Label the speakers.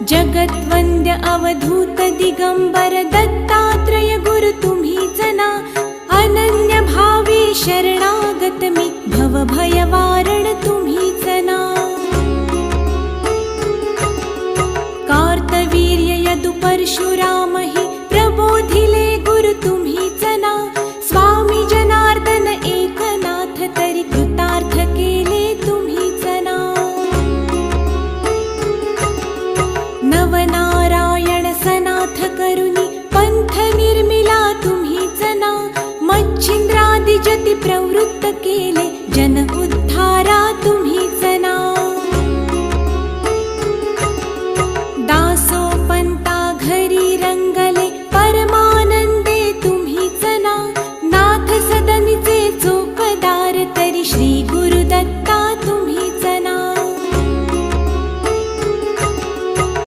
Speaker 1: जगद्वन्द्य अवधूत दिगंबर दत्तात्रय गुरु तुम्हीच ना. अनन्य भावे शरणागत मी भव भय वारण तुम्हीच ना. कार्तवीर्य यदु परशुराम हि प्रबोधिले गुरु तुम्हीच ना. स्वामी जनार्दन एकनाथ तरी कृतार्थ केले तुम्हीच ना. नवनारायण सनाथ करुणी पंथ निर्मिला तुम्हीच ना. मच्छिंद्रादि जति प्रवृत्त केले जन उद्धारा तुम्हीच ना.